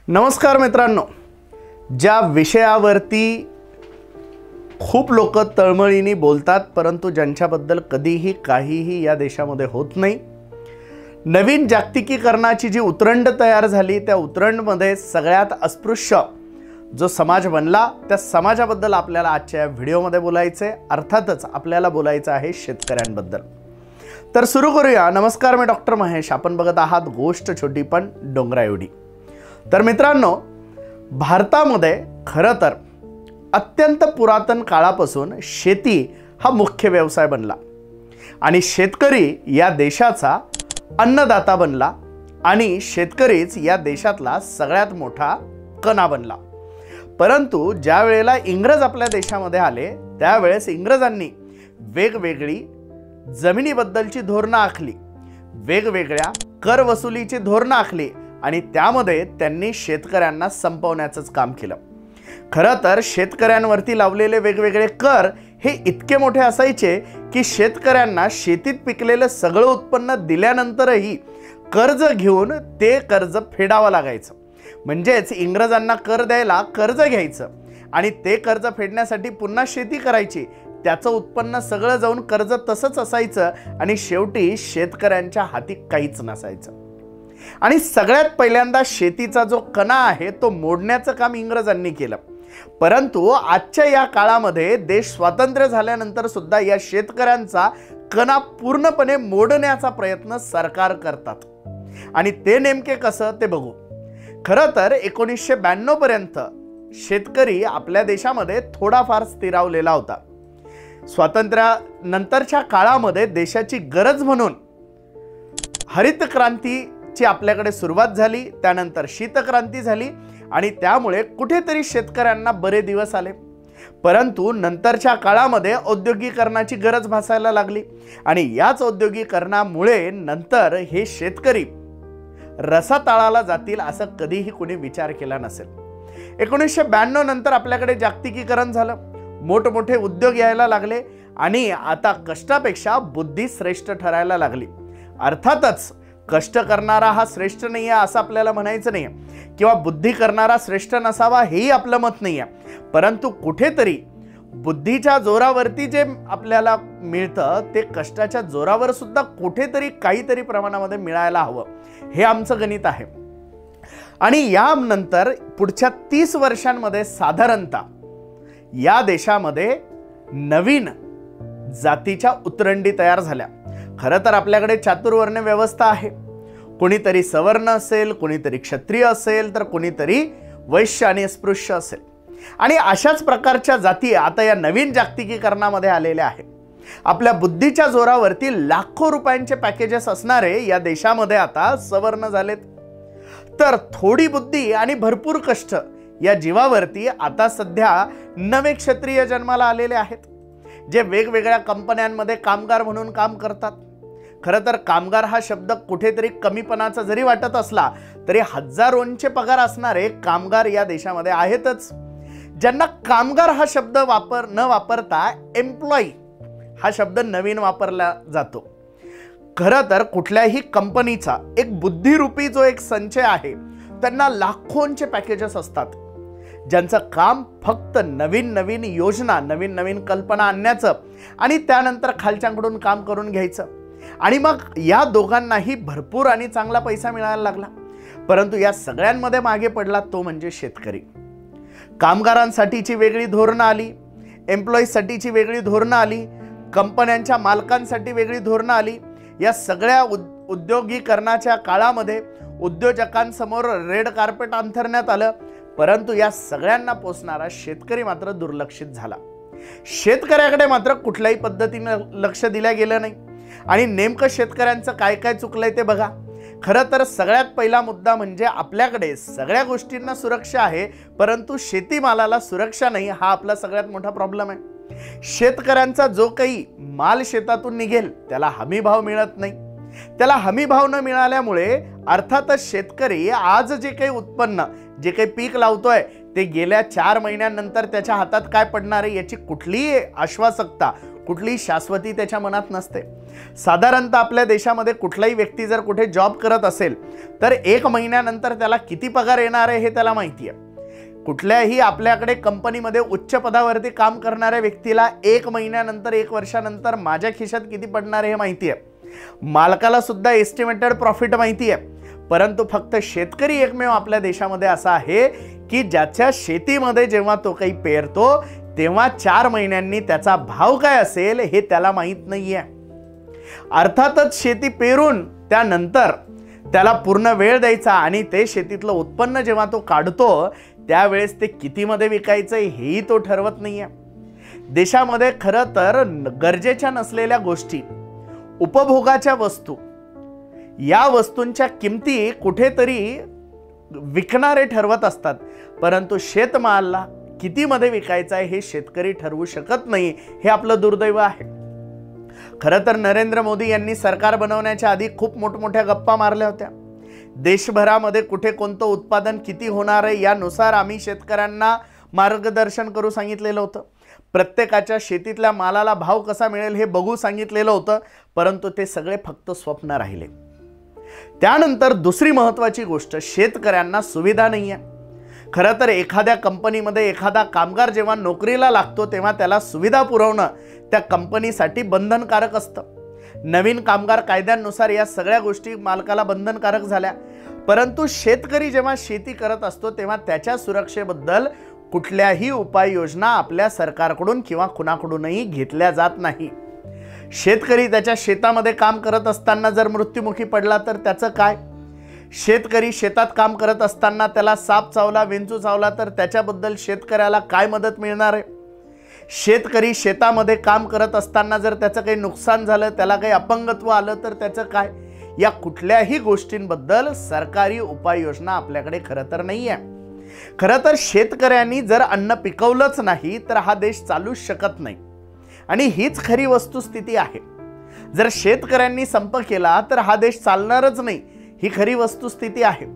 नमस्कार मित्रांनो, ज्या विषयावरती खूप लोक तळमळीने बोलतात परंतु ज्यांच्याबद्दल कधीही काहीही या देशामध्ये होत नाही, नवीन जागतिकीकरणाची जी उतरंड तयार झाली त्या उतरंडमध्ये सगळ्यात अस्पृश्य जो समाज बनला त्या समाजाबद्दल आपल्याला आजच्या या व्हिडिओमध्ये बोलायचे। अर्थातच आपल्याला बोलायचं आहे शेतकऱ्यांबद्दल। तर सुरू करूया। नमस्कार, मी डॉक्टर महेश, आपण बघत आहात गोष्ट छोटी पण डोंगरा एवढी। तर मित्रांनो, भारतामध्ये खरं तर अत्यंत पुरातन काळापासून शेती हा मुख्य व्यवसाय बनला आणि शेतकरी या देशाचा अन्नदाता बनला आणि शेतकरीच या देशातला सगळ्यात मोठा कणा बनला। परंतु ज्या वेळेला इंग्रज आपल्या देशामध्ये आले त्यावेळेस इंग्रजांनी वेगवेगळी जमिनीबद्दलची धोरणं आखली, वेगवेगळ्या कर वसुलीची धोरणं आखली आणि त्यामध्ये त्यांनी शेतकऱ्यांना संपवण्याचंच काम केलं। खरं तर शेतकऱ्यांवरती लावलेले वेगवेगळे कर हे इतके मोठे असायचे की शेतकऱ्यांना शेतीत पिकलेलं सगळं उत्पन्न दिल्यानंतरही कर्ज घेऊन ते कर्ज फेडावं लागायचं। म्हणजेच इंग्रजांना कर द्यायला कर्ज घ्यायचं आणि ते कर्ज फेडण्यासाठी पुन्हा शेती करायची, त्याचं उत्पन्न सगळं जाऊन कर्ज तसंच असायचं आणि शेवटी शेतकऱ्यांच्या हाती काहीच नसायचं। आणि सगळ्यात पहिल्यांदा शेतीचा जो कणा आहे तो मोडण्याचं काम इंग्रजांनी केलं। परंतु आजच्या या काळामध्ये देश स्वातंत्र्य झाल्यानंतर सुद्धा या शेतकऱ्यांचा कणा पूर्णपणे मोडण्याचा प्रयत्न सरकार करतात आणि ते नेमके कसं ते बघू। खरं तर 1992 पर्यंत शेतकरी आपल्या देशामध्ये थोडाफार स्थिरावलेला होता। स्वातंत्र्यानंतरच्या काळामध्ये देशाची गरज म्हणून हरित क्रांतीची आपल्याकडे सुरुवात झाली, त्यानंतर शीतक्रांती झाली आणि त्यामुळे कुठेतरी शेतकऱ्यांना बरे दिवस आले। परंतु नंतरच्या काळामध्ये औद्योगिकरणाची गरज भासायला लागली आणि याच औद्योगिकरणामुळे नंतर हे शेतकरी रसातळाला जातील असं कधीही कोणी विचार केला नसेल। 1992 नंतर आपल्याकडे जागतिकीकरण झालं, मोठमोठे उद्योग यायला लागले आणि आता कष्टापेक्षा बुद्धी श्रेष्ठ ठरायला लागली। अर्थातच कष्ट करणारा हा श्रेष्ठ नाही आहे असं आपल्याला म्हणायचं नाही किंवा बुद्धी करणारा श्रेष्ठ नसावा हेही आपलं मत नाही आहे, परंतु कुठेतरी बुद्धीच्या जोरावरती जे आपल्याला मिळतं ते कष्टाच्या जोरावर सुद्धा कुठेतरी काहीतरी प्रमाणामध्ये मिळायला हवं, हे आमचं गणित आहे। आणि यानंतर पुढच्या 30 वर्षांमध्ये साधारणतः या देशामध्ये नवीन जातीच्या उतरंडी तयार झाल्या। खरं तर आपल्याकडे चातुर्वर्ण व्यवस्था आहे, कोणीतरी सवर्ण असेल, कोणीतरी क्षत्रिय असेल, तर कोणीतरी वैश्य आणि अस्पृश्य असेल आणि अशाच प्रकारच्या जाती आता या नवीन जागतिकीकरणामध्ये आलेल्या आहेत। आपल्या बुद्धीच्या जोरावरती लाखो रुपयांचे पॅकेजेस असणारे या देशामध्ये आता सवर्ण झालेत, तर थोडी बुद्धी आणि भरपूर कष्ट या जीवावरती आता सध्या नवे क्षत्रिय जन्माला आलेले आहेत, जे वेगवेगळ्या कंपन्यांमध्ये कामगार म्हणून काम करतात। खरं तर कामगार हा शब्द कुठेतरी कमीपणाचा जरी वाटत असला तरी हजारोंचे पगार असणारे कामगार या देशामध्ये आहेतच, ज्यांना कामगार हा शब्द न वापरता एम्प्लॉई हा शब्द नवीन वापरला जातो। खरं तर कुठल्याही कंपनीचा एक बुद्धिरूपी जो एक संचय आहे त्यांना लाखोंचे पॅकेजेस असतात, ज्यांचं काम फक्त नवीन नवीन योजना, नवीन नवीन कल्पना आणण्याचं आणि त्यानंतर खालच्यांकडून काम करून घ्यायचं आणि मग या दोघांनाही भरपूर आणि चांगला पैसा मिळायला लागला। परंतु या सगळ्यांमध्ये मागे पडला तो म्हणजे शेतकरी। कामगारांसाठीची वेगळी धोरणं आली, एम्प्लॉईजसाठीची वेगळी धोरणं आली, कंपन्यांच्या मालकांसाठी वेगळी धोरणं आली। या सगळ्या उद्योगीकरणाच्या काळामध्ये उद्योजकांसमोर रेड कार्पेट अंथरण्यात आलं, परंतु या सगळ्यांना पोचणारा शेतकरी मात्र दुर्लक्षित झाला। शेतकऱ्याकडे मात्र कुठल्याही पद्धतीने लक्ष दिलं गेलं नाही आणि नेमकं शेतकऱ्यांचं काय काय चुकलंय ते बघा। खरं तर सगळ्यात पहिला मुद्दा म्हणजे आपल्याकडे सगळ्या गोष्टींना सुरक्षा आहे परंतु शेतीमालाला सुरक्षा नाही, हा आपला सगळ्यात मोठा प्रॉब्लेम आहे। शेतकऱ्यांचा जो काही माल शेतातून निघेल त्याला हमी भाव मिळत नाही, त्याला हमी भाव न मिळाल्यामुळे अर्थातच शेतकरी आज जे काही उत्पन्न, जे काही पीक लावतोय ते गेल्या 4 महिन्यांनंतर त्याच्या हातात काय पडणार आहे याची कुठलीही आश्वासकता, कुठलीही शाश्वती त्याच्या मनात नसते. साधारणतः आपल्या देशामध्ये कुठलाही व्यक्ती जर कुठे जॉब करत असेल तर 1 महिन्यानंतर त्याला किती पगार येणार आहे हे त्याला माहिती आहे. कुठल्याही आपल्याकडे कंपनीमध्ये उच्च पदावरती काम करणाऱ्या व्यक्तीला 1 महिन्यानंतर, 1 वर्षानंतर माझ्या खिशात किती पडणार आहे हे माहिती आहे. मालकाला सुद्धा एस्टिमेटेड प्रॉफिट माहिती आहे. परंतु फक्त शेतकरी एकमेव आपल्या देशामध्ये असा आहे की ज्याच्या शेतीमध्ये जेव्हा तो काही पेरतो तेव्हा 4 महिन्यांनी त्याचा भाव काय असेल हे त्याला माहित नाहीये. अर्थातच शेती पेरून त्यानंतर त्याला पूर्ण वेळ द्यायचा आणि ते शेतीतलं उत्पन्न जेव्हा तो काढतो त्यावेळेस ते कितीमध्ये विकायचं हेही तो ठरवत नाहीये. देशामध्ये खरं तर गरजेच्या नसलेल्या गोष्टी, उपभोगाच्या वस्तू, या वस्तूंच्या किमती कुठेतरी विकणारे ठरवत असतात, परंतु शेतमालाला कितीमध्ये विकायचा आहे हे शेतकरी ठरवू शकत नाही. हे आपलं दुर्दैव आहे. खरं तर नरेंद्र मोदी यांनी सरकार बनवण्याच्या आधी खूप मोठमोठ्या गप्पा मारल्या होत्या. देशभरामध्ये कुठे कोणतं उत्पादन किती होणार आहे यानुसार आम्ही शेतकऱ्यांना मार्गदर्शन करू सांगितलेलं होतं. प्रत्येकाच्या शेतीतल्या मालाला भाव कसा मिळेल हे बघू सांगितलेलं होतं, परंतु ते सगळे फक्त स्वप्न राहिले. त्यानंतर दुसरी महत्त्वाची गोष्ट, शेतकऱ्यांना सुविधा नाही आहे. खरं तर एखाद्या कंपनीमध्ये एखादा कामगार जेव्हा नोकरीला लागतो तेव्हा त्याला सुविधा पुरवणं त्या कंपनीसाठी बंधनकारक असतं. नवीन कामगार कायद्यांनुसार या सगळ्या गोष्टी मालकाला बंधनकारक झाल्या, परंतु शेतकरी जेव्हा शेती करत असतो तेव्हा त्याच्या सुरक्षेबद्दल कुठल्याही उपाययोजना आपल्या सरकारकडून किंवा कुणाकडूनही घेतल्या जात नाही. शेतकरी त्याच्या शेतामध्ये काम करत असताना जर मृत्युमुखी पडला तर त्याचं काय? शेतकरी शेतात काम करत असताना त्याला साप चावला, विंचू चावला तर त्याच्याबद्दल शेतकऱ्याला काय मदत मिळणार आहे? शेतकरी शेतामध्ये काम करत असताना जर त्याचं काही नुकसान झालं, त्याला काही अपंगत्व आलं तर त्याचं काय? या कुठल्याही गोष्टींबद्दल सरकारी उपाययोजना आपल्याकडे खरं तर नाही आहे. खरं तर शेतकऱ्यांनी जर अन्न पिकवलंच नाही तर हा देश चालूच शकत नाही आणि हीच खरी वस्तुस्थिती आहे. जर शेतकऱ्यांनी संप केला तर हा देश चालणारच नाही, ही खरी वस्तुस्थिती आहे.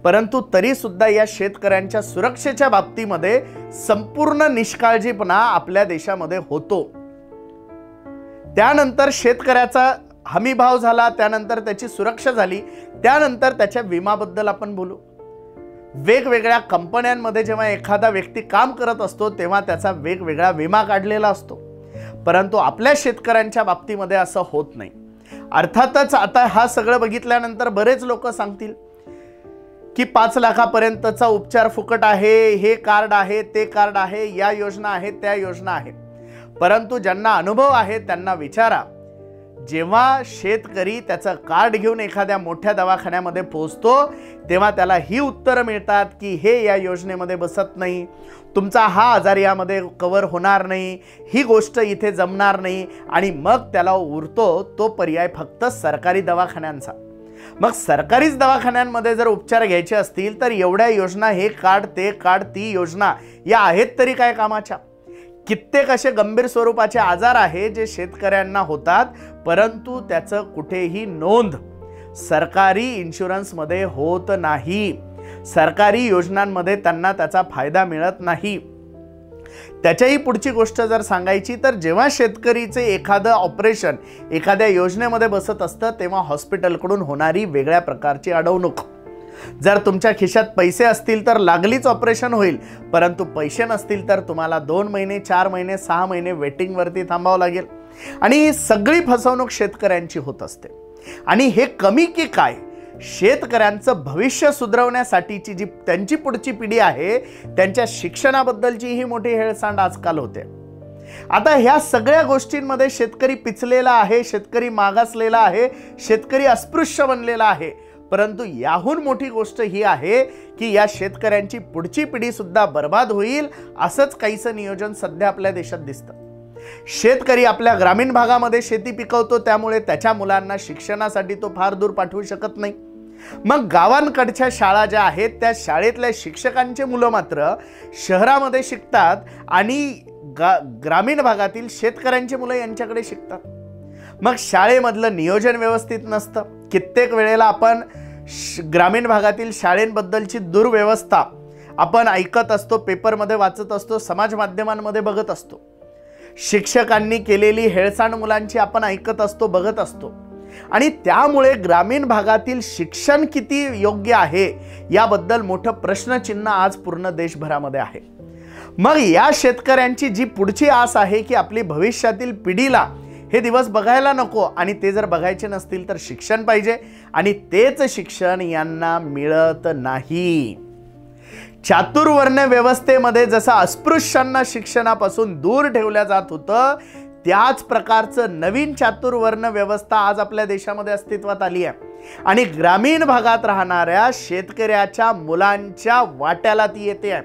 परंतु तरी सुद्धा या शेतकऱ्यांच्या सुरक्षेच्या बाबतीमध्ये संपूर्ण निष्काळजीपणा आपल्या देशामध्ये होतो. त्यानंतर शेतकऱ्याचा हमी भाव झाला, त्यानंतर त्याची सुरक्षा झाली, त्यानंतर त्याच्या विमाबद्दल आपण बोलू. वेगवेगळ्या कंपन्यांमध्ये जेव्हा एखादा व्यक्ती काम करत असतो तेव्हा त्याचा वेगवेगळा विमा काढलेला असतो, परंतु आपल्या शेतकऱ्यांच्या बाबतीमध्ये असं होत नाही. अर्थातच आता हा सगळं बघितल्यानंतर बरेच लोक सांगतील की 5 लाखापर्यंतचा उपचार फुकट आहे, हे कार्ड आहे, ते कार्ड आहे, या योजना आहेत, त्या योजना आहेत. परंतु ज्यांना अनुभव आहे त्यांना विचारा, जेव्हा शेतकरी त्याचं कार्ड घेऊन एखाद्या मोठ्या दवाखान्यामध्ये पोहोचतो तेव्हा त्याला ही उत्तरं मिळतात की हे या योजनेमध्ये बसत नाही, तुमचा हा आजार यामध्ये कव्हर होणार नाही, ही गोष्ट इथे जमणार नाही, आणि मग त्याला उरतो तो पर्याय फक्त सरकारी दवाखान्यांचा. मग सरकारीच दवाखान्यांमध्ये जर उपचार घ्यायचे असतील तर एवढ्या योजना, हे कार्ड, ते कार्ड, ती योजना, या आहेत तरी काय कामाच्या? कित्येक असे गंभीर स्वरूपाचे आजार आहे जे शेतकऱ्यांना होतात, परंतु त्याचं कुठेही नोंद सरकारी इन्शुरन्समध्ये होत नाही. सरकारी योजनांमध्ये त्यांना त्याचा फायदा मिळत नाही. त्याच्याही पुढची गोष्ट जर सांगायची तर जेव्हा शेतकरीचे एखादं ऑपरेशन एखाद्या योजनेमध्ये बसत असतं तेव्हा हॉस्पिटलकडून होणारी वेगळ्या प्रकारची अडवणूक. जर तुमच्या खिशात पैसे असतील तर लागलीच ऑपरेशन होईल, परंतु पैसे नसतील तर तुम्हाला 2 महिने, 4 महिने, 6 महिने वेटिंगवरती थांबावं लागेल. आणि ही सगळी फसवणूक शेतकऱ्यांची होत असते. आणि हे कमी की काय, शेतकऱ्यांचं भविष्य सुधारवण्यासाठीची जी त्यांची पुढची पिढी आहे त्यांच्या शिक्षणाबद्दलची ही मोठी हेळसांड आजकाल होते. आता ह्या सगळ्या गोष्टींमध्ये शेतकरी पिचलेला आहे, शेतकरी मागासलेला आहे, शेतकरी अस्पृश्य बनलेला आहे. परंतु याहून मोठी गोष्ट ही आहे की या शेतकऱ्यांची पुढची पिढी सुद्धा बर्बाद होईल असंच काहीसं नियोजन सध्या आपल्या देशात दिसतं. शेतकरी आपल्या ग्रामीण भागामध्ये शेती पिकवतो, त्यामुळे त्याच्या मुलांना शिक्षणासाठी तो फार दूर पाठवू शकत नाही. मग गावांकडच्या शाळा ज्या आहेत त्या शाळेतल्या शिक्षकांचे मुलं मात्र शहरामध्ये शिकतात आणि ग्रामीण भागातील शेतकऱ्यांची मुलं यांच्याकडे शिकतात. मग शाळेमधलं नियोजन व्यवस्थित नसतं. कित्येक वेळेला आपण ग्रामीण भागातील शाळेंबद्दलची दुर्व्यवस्था आपण ऐकत असतो, पेपरमध्ये वाचत असतो, समाज माध्यमांमध्ये बघत असतो. शिक्षकांनी केलेली हेळसांड मुलांची आपण ऐकत असतो, बघत असतो. आणि त्यामुळे ग्रामीण भागातील शिक्षण किती योग्य आहे याबद्दल मोठं प्रश्नचिन्ह आज पूर्ण देशभरामध्ये आहे. मग या शेतकऱ्यांची जी पुढची आस आहे की आपली भविष्यातील पिढीला हे दिवस बघायला नको, आणि ते जर बघायचे नसतील तर शिक्षण पाहिजे, आणि तेच शिक्षण यांना मिळत नाही. चातुर्वर्ण व्यवस्थेमध्ये जसं अस्पृश्यांना शिक्षणापासून दूर ठेवल्या जात होतं, त्याच प्रकारचं नवीन चातुर्वर्ण व्यवस्था आज आपल्या देशामध्ये अस्तित्वात आली आहे. आणि ग्रामीण भागात राहणाऱ्या शेतकऱ्याच्या मुलांच्या वाट्याला ती येते आहे.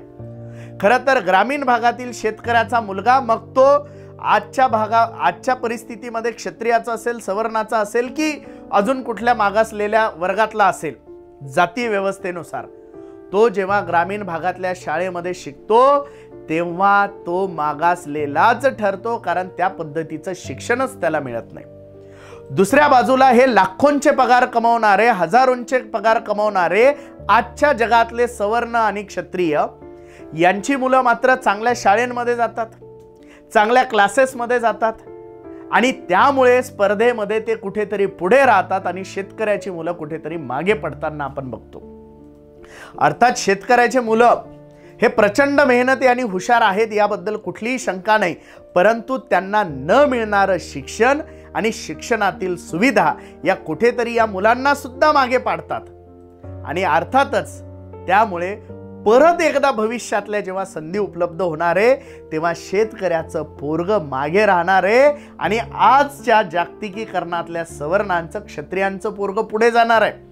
खरं तर ग्रामीण भागातील शेतकऱ्याचा मुलगा, मग तो आजच्या परिस्थितीमध्ये क्षत्रियाचा असेल, सवर्णाचा असेल, की अजून कुठल्या मागासलेल्या वर्गातला असेल, जाती व्यवस्थेनुसार, तो जेव्हा ग्रामीण भागातल्या शाळेमध्ये शिकतो तेव्हा तो मागासलेलाच ठरतो, कारण त्या पद्धतीचं शिक्षणच त्याला मिळत नाही. दुसऱ्या बाजूला हे लाखोंचे पगार कमवणारे, हजारोंचे पगार कमवणारे आजच्या जगातले सवर्ण आणि क्षत्रिय यांची मुलं मात्र चांगल्या शाळेंमध्ये जातात, चांगल्या क्लासेसमध्ये जातात, आणि त्यामुळे स्पर्धेमध्ये ते कुठेतरी पुढे राहतात आणि शेतकऱ्याची मुलं कुठेतरी मागे पडताना आपण बघतो. अर्थात शेतकऱ्याचे मुलं हे प्रचंड मेहनती आणि हुशार आहेत, याबद्दल कुठलीही शंका नाही, परंतु त्यांना न मिळणारं शिक्षण आणि शिक्षणातील सुविधा या कुठेतरी या मुलांना सुद्धा मागे पाडतात. आणि अर्थातच त्यामुळे परत एकदा भविष्यातल्या जेव्हा संधी उपलब्ध होणार आहे तेव्हा शेतकऱ्याचं पोरगं मागे राहणार आहे, आणि आजच्या जागतिकीकरणातल्या सवर्णांचं, क्षत्रियांचं पोरगं पुढे जाणार आहे.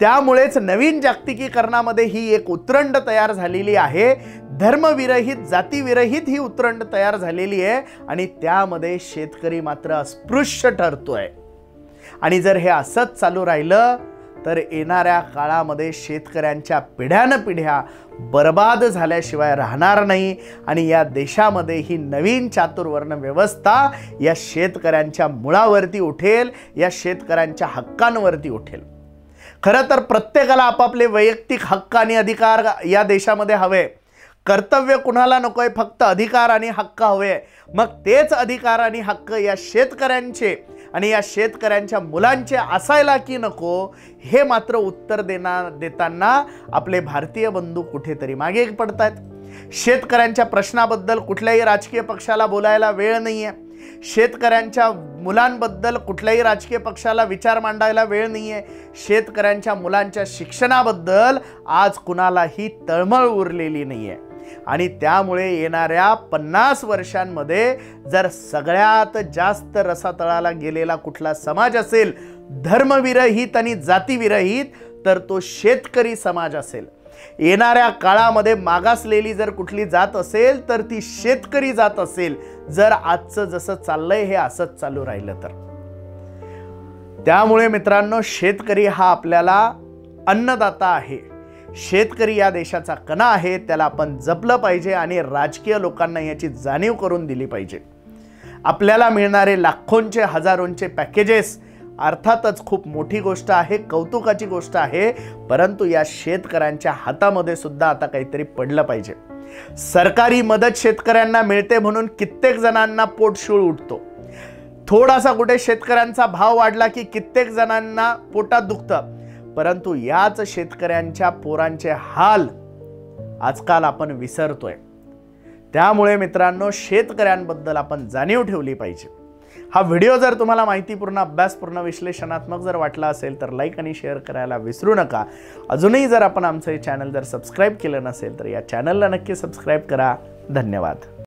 त्यामुळेच नवीन जागतिकीकरणामध्ये ही एक उतरंड तयार झालेली आहे. धर्मविरहित, जातीविरहित ही उतरंड तयार झालेली आहे, आणि त्यामध्ये शेतकरी मात्र अस्पृश्य ठरतोय. आणि जर हे असंच चालू राहिलं तर येणाऱ्या काळामध्ये शेतकऱ्यांच्या पिढ्यानपिढ्या बर्बाद झाल्याशिवाय राहणार नाही, आणि या देशामध्ये ही नवीन चातुर्वर्ण व्यवस्था या शेतकऱ्यांच्या मुळावरती उठेल, या शेतकऱ्यांच्या हक्कांवरती उठेल. खरं तर प्रत्येकाला आपापले वैयक्तिक हक्क आणि अधिकार या देशामध्ये हवे. कर्तव्य कुणाला नकोय, फक्त अधिकार आणि हक्क हवे. मग तेच अधिकार आणि हक्क या शेतकऱ्यांचे आणि या शेतकऱ्यांच्या मुलांचे असायला की नको, हे मात्र उत्तर देताना आपले भारतीय बंधू कुठेतरी मागे पडतात. शेतकऱ्यांच्या प्रश्नाबद्दल कुठल्याही राजकीय पक्षाला बोलायला वेळ नाहीये. शेतकऱ्यांच्या मुलांबद्दल कुठल्याही राजकीय पक्षाला विचार मांडायला वेळ नाहीये. शेतकऱ्यांच्या मुलांच्या शिक्षणाबद्दल आज कुणालाही तळमळ उरलेली नाहीये. आणि त्यामुळे येणाऱ्या 50 वर्षांमध्ये जर सगळ्यात जास्त रसातळाला गेलेला कुठला समाज असेल, धर्मविरहित आणि जातीविरहित, तर तो शेतकरी समाज असेल. येणाऱ्या काळामध्ये मागासलेली जर कुठली जात असेल तर ती शेतकरी जात असेल, जर आजचं जसं चाललंय हे असंच चालू राहिलं तर. त्यामुळे मित्रांनो, शेतकरी हा आपल्याला अन्नदाता आहे. शेतकरी या देशाचा कणा आहे, त्याला आपण जपलं पाहिजे आणि राजकीय लोकांना याची जाणीव करून दिली पाहिजे. आपल्याला मिळणारे लाखोंचे, हजारोंचे पॅकेजेस अर्थातच खूप मोठी गोष्ट आहे, कौतुकाची गोष्ट आहे, परंतु या शेतकऱ्यांच्या हातामध्ये सुद्धा आता काहीतरी पडलं पाहिजे. सरकारी मदत शेतकऱ्यांना मिळते म्हणून कित्येक जणांना पोटशूळ उठतो. थोडासा कुठे शेतकऱ्यांचा भाव वाढला की कित्येक जणांना पोटात दुखतं, परंतु याच शेतकऱ्यांच्या पोरांचे हाल आजकाल आपण विसरतोय. त्यामुळे मित्रांनो, शेतकऱ्यांबद्दल आपण जाणीव ठेवली पाहिजे. हा व्हिडिओ जर तुम्हाला माहितीपूर्ण, अभ्यासपूर्ण, विश्लेषणात्मक जर वाटला असेल तर लाईक आणि शेअर करायला विसरू नका. अजूनही जर आपण आमचं हे चॅनल जर सबस्क्राईब केलं नसेल तर या चॅनलला नक्की सबस्क्राईब करा. धन्यवाद.